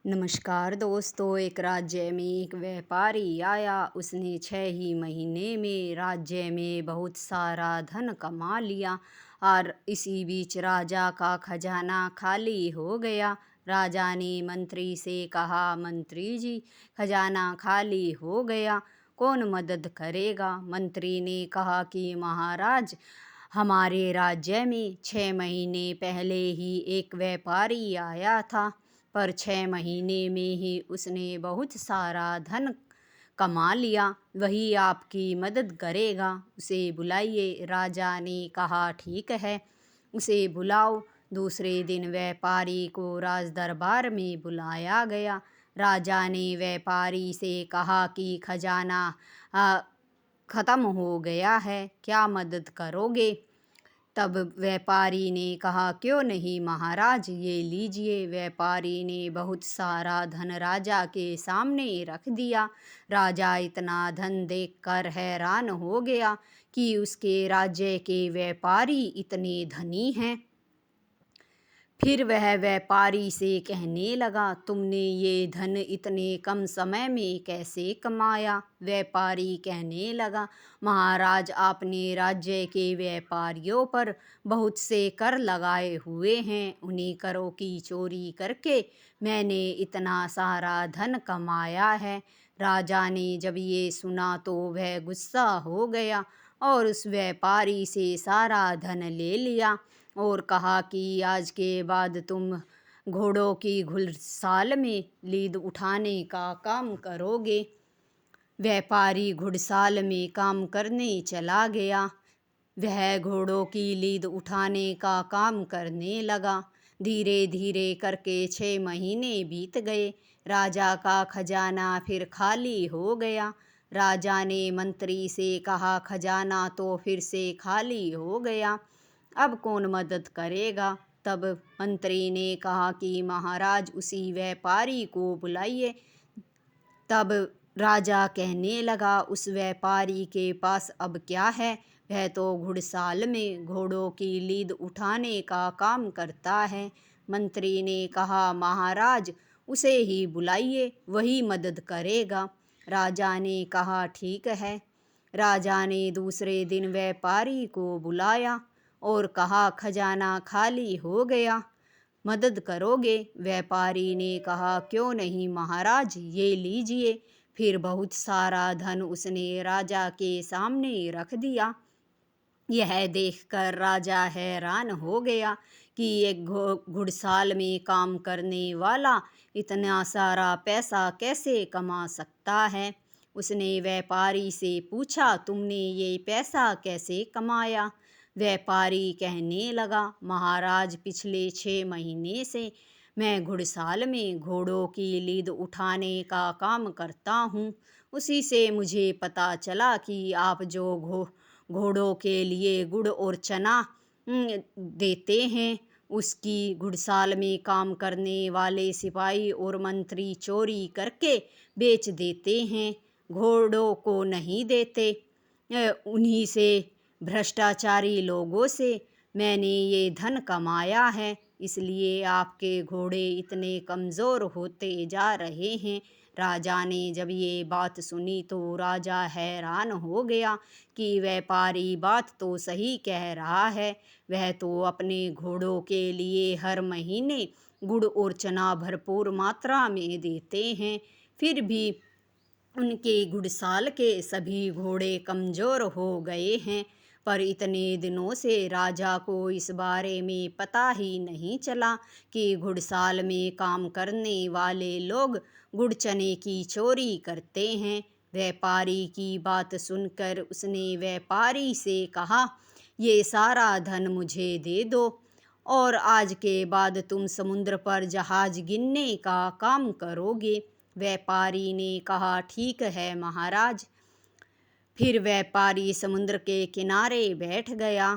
नमस्कार दोस्तों। एक राज्य में एक व्यापारी आया। उसने 6 ही महीने में राज्य में बहुत सारा धन कमा लिया और इसी बीच राजा का खजाना खाली हो गया। राजा ने मंत्री से कहा, मंत्री जी, खजाना खाली हो गया, कौन मदद करेगा? मंत्री ने कहा कि महाराज, हमारे राज्य में 6 महीने पहले ही एक व्यापारी आया था, पर 6 महीने में ही उसने बहुत सारा धन कमा लिया। वही आपकी मदद करेगा, उसे बुलाइए। राजा ने कहा, ठीक है, उसे बुलाओ। दूसरे दिन व्यापारी को राज दरबार में बुलाया गया। राजा ने व्यापारी से कहा कि खजाना आ, खत्म हो गया है, क्या मदद करोगे? तब व्यापारी ने कहा, क्यों नहीं महाराज, ये लीजिए। व्यापारी ने बहुत सारा धन राजा के सामने रख दिया। राजा इतना धन देखकर हैरान हो गया कि उसके राज्य के व्यापारी इतने धनी हैं। फिर वह व्यापारी से कहने लगा, तुमने ये धन इतने कम समय में कैसे कमाया? व्यापारी कहने लगा, महाराज, आपने राज्य के व्यापारियों पर बहुत से कर लगाए हुए हैं। उन्हीं करों की चोरी करके मैंने इतना सारा धन कमाया है। राजा ने जब ये सुना तो वह गुस्सा हो गया और उस व्यापारी से सारा धन ले लिया और कहा कि आज के बाद तुम घोड़ों की घुड़साल में लीद उठाने का काम करोगे। व्यापारी घुड़साल में काम करने चला गया। वह घोड़ों की लीद उठाने का काम करने लगा। धीरे धीरे करके 6 महीने बीत गए। राजा का खजाना फिर खाली हो गया। राजा ने मंत्री से कहा, खजाना तो फिर से खाली हो गया, अब कौन मदद करेगा? तब मंत्री ने कहा कि महाराज, उसी व्यापारी को बुलाइए। तब राजा कहने लगा, उस व्यापारी के पास अब क्या है? वह तो घुड़साल में घोड़ों की लीद उठाने का काम करता है। मंत्री ने कहा, महाराज, उसे ही बुलाइए, वही मदद करेगा। राजा ने कहा, ठीक है। राजा ने दूसरे दिन व्यापारी को बुलाया और कहा, खजाना खाली हो गया, मदद करोगे? व्यापारी ने कहा, क्यों नहीं महाराज, ये लीजिए। फिर बहुत सारा धन उसने राजा के सामने रख दिया। यह देखकर राजा हैरान हो गया कि एक घुड़साल में काम करने वाला इतना सारा पैसा कैसे कमा सकता है। उसने व्यापारी से पूछा, तुमने ये पैसा कैसे कमाया? व्यापारी कहने लगा, महाराज, पिछले 6 महीने से मैं घुड़साल में घोड़ों की लीद उठाने का काम करता हूँ। उसी से मुझे पता चला कि आप जो घोड़ों के लिए गुड़ और चना देते हैं, उसकी घुड़साल में काम करने वाले सिपाही और मंत्री चोरी करके बेच देते हैं, घोड़ों को नहीं देते। उन्हीं से, भ्रष्टाचारी लोगों से मैंने ये धन कमाया है, इसलिए आपके घोड़े इतने कमज़ोर होते जा रहे हैं। राजा ने जब ये बात सुनी तो राजा हैरान हो गया कि व्यापारी बात तो सही कह रहा है। वह तो अपने घोड़ों के लिए हर महीने गुड़ और चना भरपूर मात्रा में देते हैं, फिर भी उनके घुड़साल के सभी घोड़े कमज़ोर हो गए हैं। पर इतने दिनों से राजा को इस बारे में पता ही नहीं चला कि घुड़साल में काम करने वाले लोग गुड़ चने की चोरी करते हैं। व्यापारी की बात सुनकर उसने व्यापारी से कहा, ये सारा धन मुझे दे दो और आज के बाद तुम समुद्र पर जहाज गिनने का काम करोगे। व्यापारी ने कहा, ठीक है महाराज। फिर व्यापारी समुद्र के किनारे बैठ गया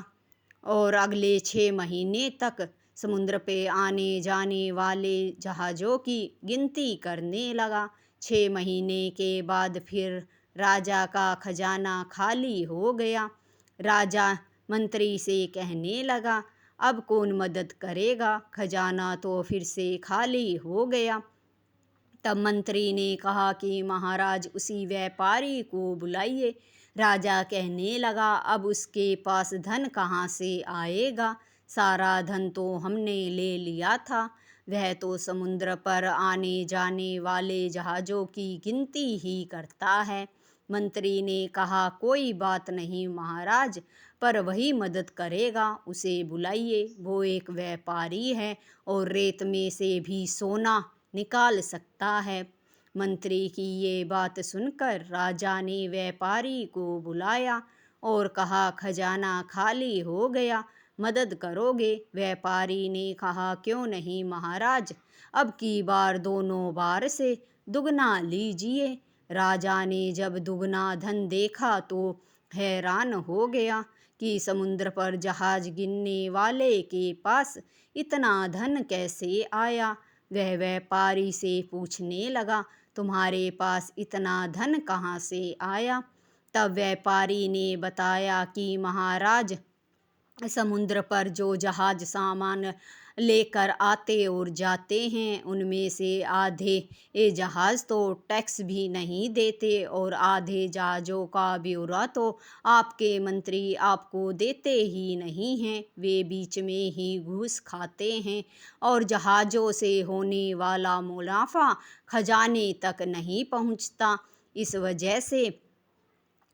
और अगले 6 महीने तक समुद्र पे आने जाने वाले जहाज़ों की गिनती करने लगा। 6 महीने के बाद फिर राजा का खजाना खाली हो गया। राजा मंत्री से कहने लगा, अब कौन मदद करेगा? खजाना तो फिर से खाली हो गया। तब मंत्री ने कहा कि महाराज उसी व्यापारी को बुलाइए। राजा कहने लगा, अब उसके पास धन कहाँ से आएगा? सारा धन तो हमने ले लिया था। वह तो समुद्र पर आने जाने वाले जहाज़ों की गिनती ही करता है। मंत्री ने कहा, कोई बात नहीं महाराज, पर वही मदद करेगा, उसे बुलाइए। वो एक व्यापारी है और रेत में से भी सोना निकाल सकता है। मंत्री की ये बात सुनकर राजा ने व्यापारी को बुलाया और कहा, खजाना खाली हो गया, मदद करोगे? व्यापारी ने कहा, क्यों नहीं महाराज, अब की बार दोनों बार से दुगना लीजिए। राजा ने जब दुगना धन देखा तो हैरान हो गया कि समुद्र पर जहाज गिनने वाले के पास इतना धन कैसे आया। वह व्यापारी से पूछने लगा, तुम्हारे पास इतना धन कहाँ से आया? तब व्यापारी ने बताया कि महाराज, समुद्र पर जो जहाज सामान लेकर आते और जाते हैं उनमें से आधे ये जहाज़ तो टैक्स भी नहीं देते और आधे जहाज़ों का ब्यौरा तो आपके मंत्री आपको देते ही नहीं हैं। वे बीच में ही घूस खाते हैं और जहाज़ों से होने वाला मुनाफा खजाने तक नहीं पहुंचता। इस वजह से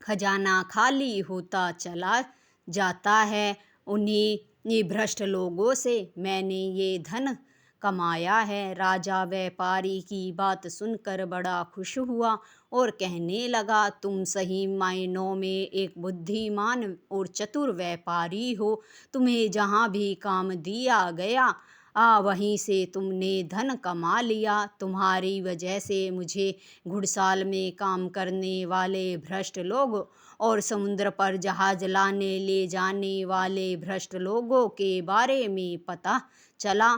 खजाना खाली होता चला जाता है। उन्हीं ये भ्रष्ट लोगों से मैंने ये धन कमाया है। राजा व्यापारी की बात सुनकर बड़ा खुश हुआ और कहने लगा, तुम सही मायनों में एक बुद्धिमान और चतुर व्यापारी हो। तुम्हें जहाँ भी काम दिया गया वहीं से तुमने धन कमा लिया। तुम्हारी वजह से मुझे घुड़साल में काम करने वाले भ्रष्ट लोग और समुद्र पर जहाज लाने ले जाने वाले भ्रष्ट लोगों के बारे में पता चला।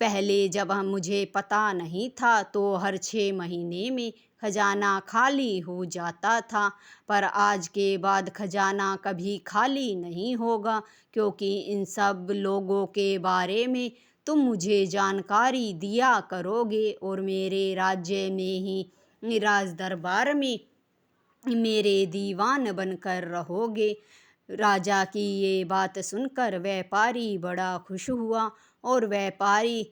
पहले जब मुझे पता नहीं था तो हर 6 महीने में खजाना खाली हो जाता था, पर आज के बाद खजाना कभी खाली नहीं होगा, क्योंकि इन सब लोगों के बारे में तुम मुझे जानकारी दिया करोगे और मेरे राज्य में ही राज दरबार में मेरे दीवान बनकर रहोगे। राजा की ये बात सुनकर व्यापारी बड़ा खुश हुआ और व्यापारी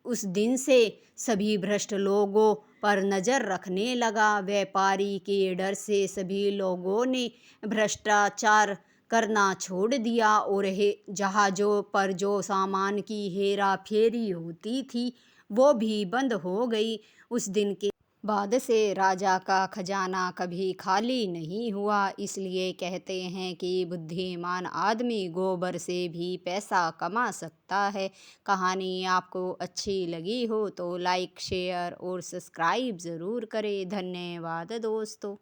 उस दिन से सभी भ्रष्ट लोगों पर नज़र रखने लगा। व्यापारी के डर से सभी लोगों ने भ्रष्टाचार करना छोड़ दिया और जहाज़ों पर जो सामान की हेरा फेरी होती थी वो भी बंद हो गई। उस दिन के बाद से राजा का खजाना कभी खाली नहीं हुआ। इसलिए कहते हैं कि बुद्धिमान आदमी गोबर से भी पैसा कमा सकता है। कहानी आपको अच्छी लगी हो तो लाइक, शेयर और सब्सक्राइब ज़रूर करें। धन्यवाद दोस्तों।